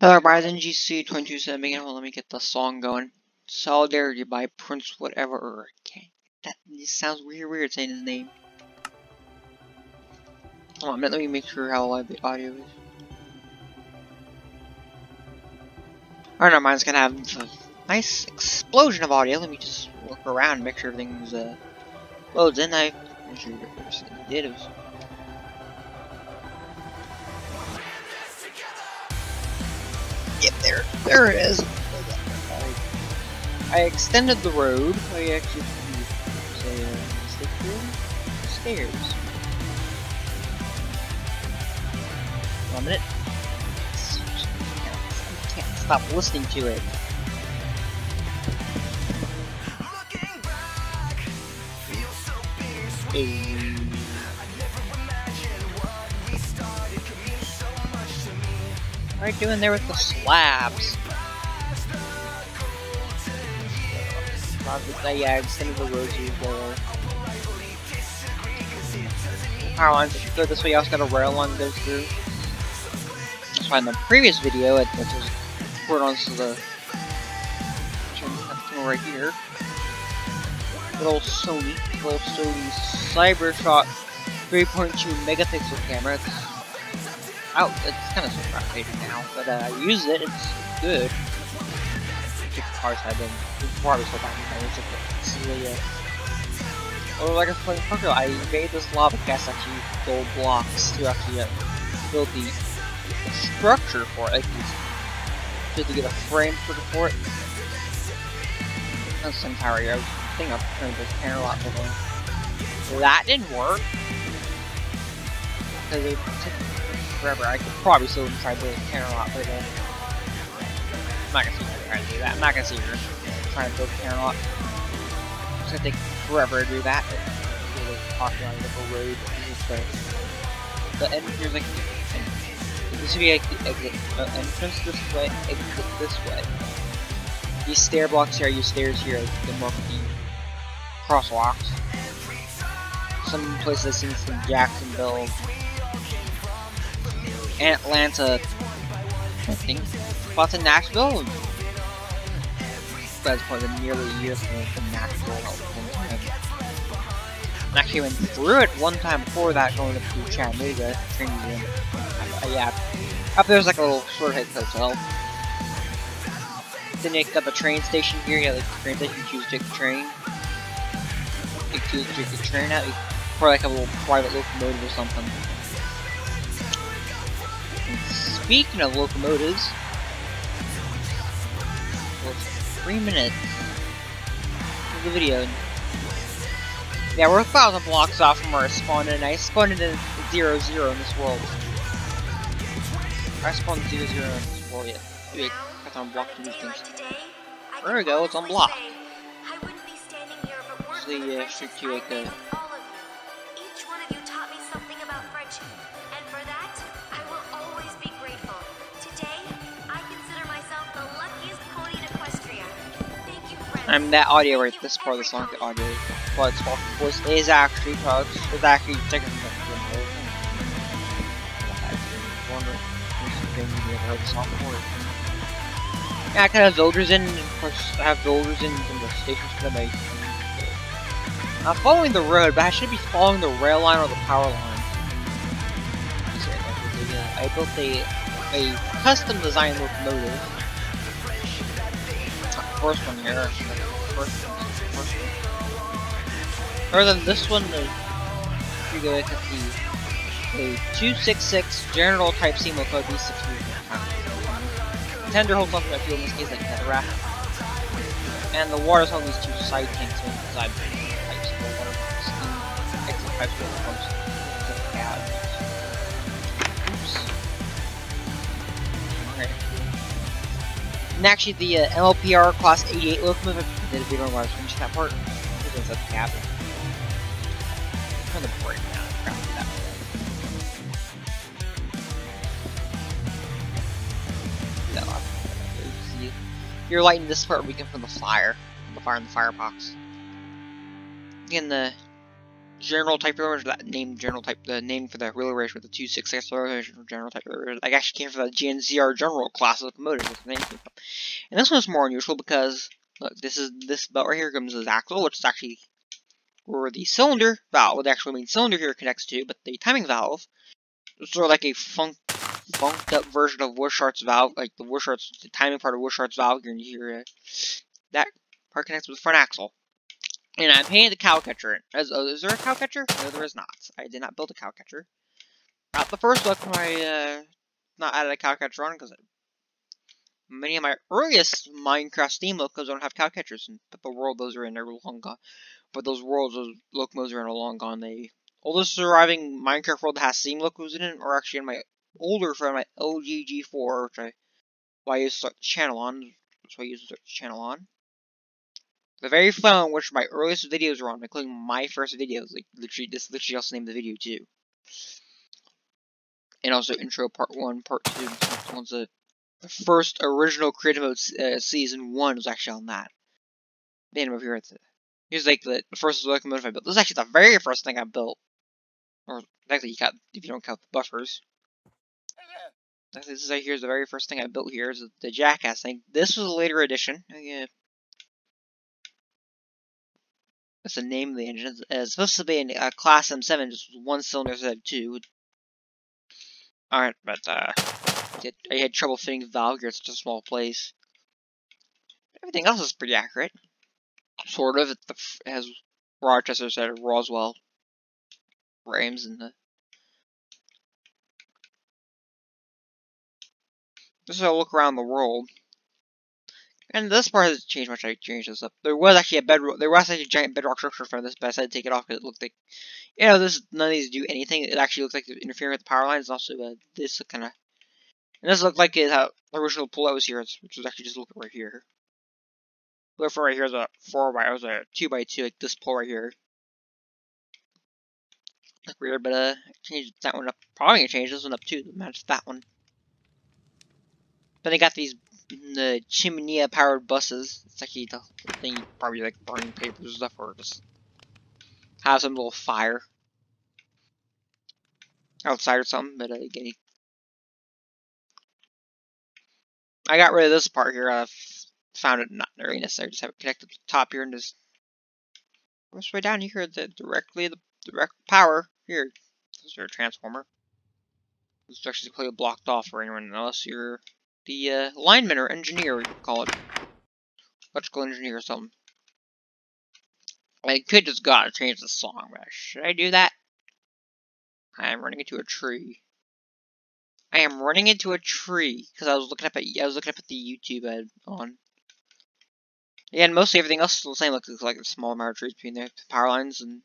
Hello, everybody, NGC2207B. Hold on, let me get the song going. Solidarity by Prince Whatever. Okay. That just sounds weird saying his name. Hold on, let me make sure how loud the audio is. Alright, never mind, it's gonna have a nice explosion of audio. Let me just look around and make sure everything's loads in. I'm sure it did. It was... Yep, there it is. I extended the road. I actually say stick here. Stairs. 1 minute. I can't stop listening to it. What are you doing there with the slabs? Yeah, I extended the road to the power lines that go this way. You also got a rail line that goes through. That's why in the previous video, it was poured onto the right here. Little Sony CyberShot 3.2 megapixel camera. It's kind of frustrating now, but I use it. It's good. Parts I've been probably so bad. Oh, like I was playing poker, I made this lava cast actually gold blocks to actually build the structure for it, like just to get a frame for it. That's some tower here. I was thinking of turning this panel out for that didn't work because it took forever. I could probably still try to build a panel out, but I'm not gonna see her trying to do that. I'm not gonna see her trying to build a panel out. It's gonna take forever to do that. It's really popular on the road. The end here's like this would be like the exit. Entrance this way, exit this way. These stair blocks here, use stairs here, the mark the crosswalks. Some places I've seen from Jacksonville and Atlanta, I think. Spots in Nashville. That's probably nearly a year from Nashville. I actually went through it one time before that, going up to Chattanooga. Yeah, up there's like a little sort of hotel. Then you got the train station here. Yeah, the train station. You choose to take the train. You choose to take the train out. You probably like a little private locomotive or something. And speaking of locomotives. 3 minutes of the video. Yeah, we're 1,000 blocks off from where I spawned in. I spawned in 0, 0 in this world. I spawned 0, 0 in this world, yeah. Maybe I got on block to these things. There we go, it's unblocked. Usually, shoot you like a... Each one of you taught me something about friendship, and for that, I will always be grateful. Today, I consider myself the luckiest pony in Equestria. Thank you, friends. That audio right, this part of the song, the audio, but its voice is actually taken from the whole thing. I wonder if you ever heard the song before. Yeah, I can have villagers in, and of course I have villagers in the stations for the base. I'm following the road, but I should be following the rail line or the power line. I built a custom design locomotive. First one here. First one. Other than this one, you go look at the 266 General Type C locomotive B6 tender holds off that fuel in this case like cataract. And the water's on these two side tanks here inside pipes. The water steam exit pipes will pumps to the cab. Oops. Okay. And actually the MLPR class 88 locomotive, I did a video on where I was finishing that part. This one's at the cab. Turn the brake down and crap that way. You're lighting this part we can from the fire in the firebox. Again, the general type relay, that name general type, the name for the relay race with the 266 relay for general type relay. I actually came from the GNCR general class of locomotives. That's the name came from. And this one's more unusual because look, this belt right here comes as axle, which is actually where the cylinder valve, what the actual main cylinder here connects to, but the timing valve is sort of like a funked up version of Wishart's valve, like the timing part of Wishart's valve. You're here, that part connects with the front axle. And I painted the cow catcher in. Is there a cow catcher? No, there is not. I did not build a cow catcher. Not the first look when I not added a cow catcher on, because many of my earliest Minecraft Steam locos don't have cow catchers, but the world those are in are long gone. But those locos are in are long gone. The oldest surviving Minecraft world that has Steam locos in it are actually in my older friend, my LGG4, which I used to start the channel on. That's why I used to start the channel on. The very phone which my earliest videos were on, including my first videos, like literally, this literally also named the video too. And also intro part 1, part 2, one's the first original Creative Mode Season 1 was actually on that. Then over here, here's like the first locomotive I built. This is actually the very first thing I built. Or actually, if you don't count the buffers. This is right here's the very first thing I built here is the Jackass thing. This was a later edition. That's the name of the engine. It's supposed to be in Class M7, just one cylinder instead of two. Alright, but I had trouble fitting the valve here. It's such a small place. Everything else is pretty accurate. Sort of. It has Rochester instead of Roswell frames and the. This is a look around the world. And this part hasn't changed much. I changed this up. There was actually a giant bedrock structure for this, but I decided to take it off because it looked like, none of these do anything. It actually looks like they're interfering with the power lines. And also, this kind of, and this looked like it had the original pull that was here, which was actually just looking right here. Look for right here is a 4x, was a 2x2, like this pull right here. That's weird, but I changed that one up. Probably gonna change this one up too to match that one. Then they got these the chimney powered buses. It's actually the thing you probably like burning papers and stuff, or just have some little fire outside or something. But again, I got rid of this part here. I found it not very necessary. Just have it connected to the top here and just this way down here. The direct power here. This is your transformer. This is actually completely blocked off for anyone unless you're the lineman or engineer, we call it. Electrical engineer or something. I could just gotta change the song, but should I do that? I am running into a tree. I am running into a tree because I was looking up at the YouTube ad on. Yeah, and mostly everything else is the same. Looks like a small amount of trees between the power lines. And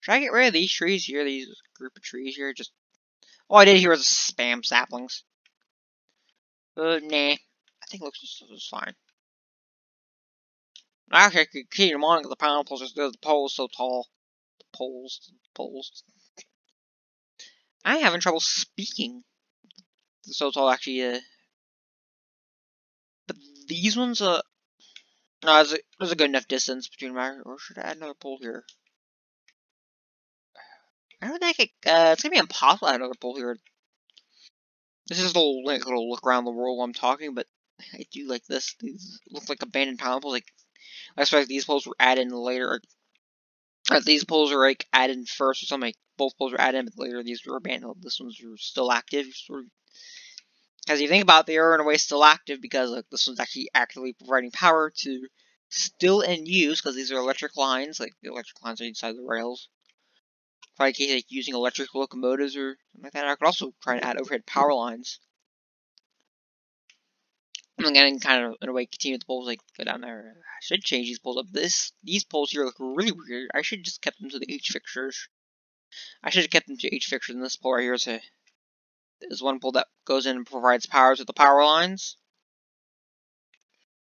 should I get rid of these trees here? These group of trees here. Just all I did here was spam saplings. Nah. I think it looks just fine. Actually, I could keep them on because the pineapples are the poles so tall. The poles. I'm having trouble speaking. So tall, actually. But these ones, no, there's a good enough distance between my. Or should I add another pole here? I don't think it's gonna be impossible to add another pole here. This is a little look around the world while I'm talking, but I do like this. These look like abandoned pineapples. Like I expect these poles were added in later. These poles are like added first or something. Like both poles were added, but later these were abandoned. This one's still active. As you think about it, they are in a way still active because like this one's actually actively providing power to still in use because these are electric lines. Like the electric lines are inside the rails. Probably in case like using electric locomotives or something like that. I could also try and add overhead power lines. And then kind of in a way continue the poles like go down there. I should change these poles up. These poles here look really weird. I should just kept them to the H fixtures. I should have kept them to H fixtures. And this pole right here is one pole that goes in and provides power to the power lines.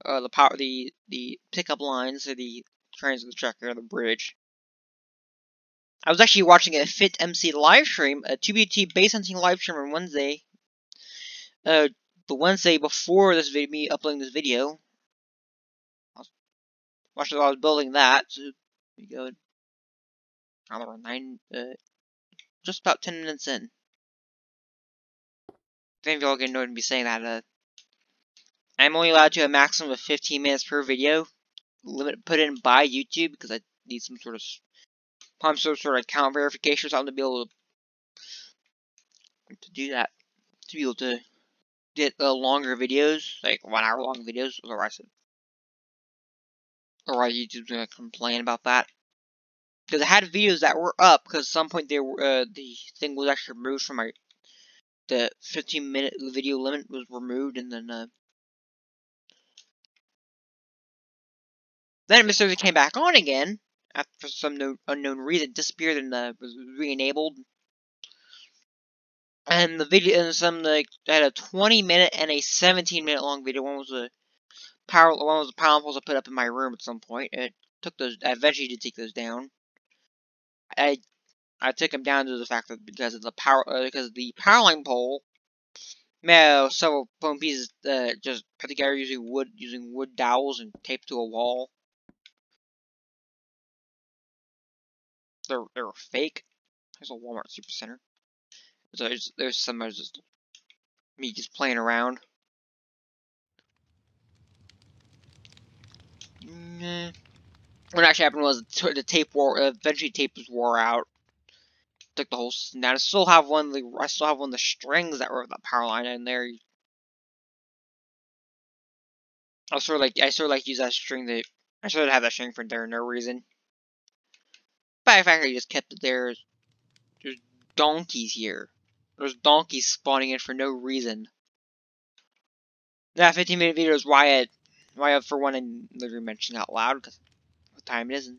The pickup lines or the trains of the track or the bridge. I was actually watching a Fit MC live stream, a 2BT base hunting live stream on Wednesday. The Wednesday before this video, me uploading this video. I was watching while I was building that. So there you go. around 9, just about 10 minutes in. I think y'all get annoyed me saying that. I'm only allowed to a maximum of 15 minutes per video. Limit put in by YouTube because I need some sort of account verification or something to be able to do that. To be able to get longer videos, like 1 hour long videos, otherwise YouTube's gonna complain about that. Because I had videos that were up because at some point they were the thing was actually removed from the 15-minute video limit was removed, and then it mysteriously came back on again after for some unknown reason. It disappeared and was re-enabled. And the video and I had a 20-minute and a 17-minute long video. One was a power impulse I put up in my room at some point. It took those. I eventually did take those down. I took them down to the fact that because of the power line pole. Several foam pieces just put together using wood dowels and taped to a wall. They're fake. There's a Walmart Supercenter. So there's some just me just playing around. What actually happened was the tape eventually tape was wore out. Took the whole system down. I still have one of the strings that were the power line in there. I sort of use that string I sort of have that string for there no reason. But in fact I just kept it there. There's donkeys here. There's donkeys spawning in for no reason. That 15-minute video is why for one I'm literally mentioning out loud because what time it is, and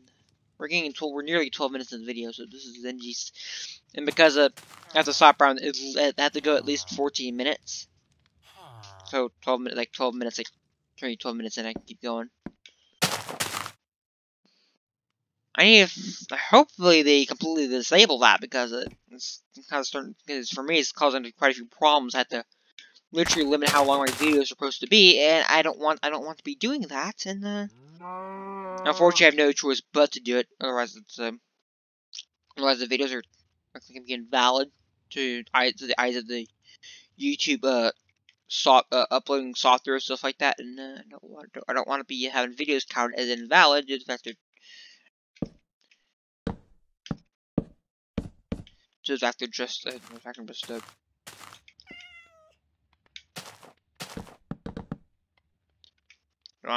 we're nearly 12 minutes in the video, so this is NGC, and because I have to stop around, I have to go at least 14 minutes. So 12 minutes, 12 minutes in, I can keep going. Hopefully they completely disable that because it's kind of starting. Because for me, it's causing quite a few problems. I have to literally limit how long my videos are supposed to be, and I don't want to be doing that. And unfortunately, I have no choice but to do it. Otherwise, the videos are going to be invalid to the eyes of the YouTube uploading software and stuff like that. And I don't want to be having videos counted as invalid due to the fact that they're just I don't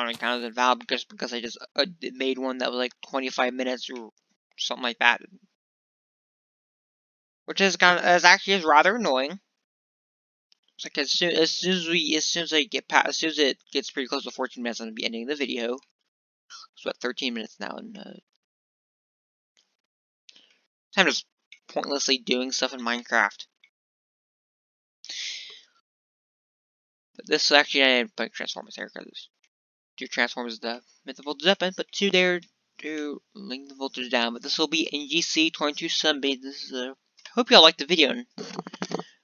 want to count as invalid because I just made one that was like 25 minutes or something like that, which is actually rather annoying. It's like as soon as it gets pretty close to 14 minutes, I'm gonna be ending the video. It's about 13 minutes now, and I'm just pointlessly doing stuff in Minecraft. But this is actually I didn't put Transformers here because 2 Transformers the myth of voltage up, but 2 there to link the voltage down. But this will be NGC2207B. This is hope y'all liked the video.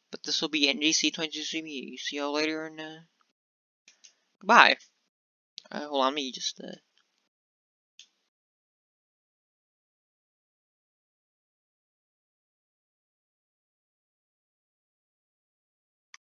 But this will be NGC2207B. See y'all later, and goodbye. Hold on, let me just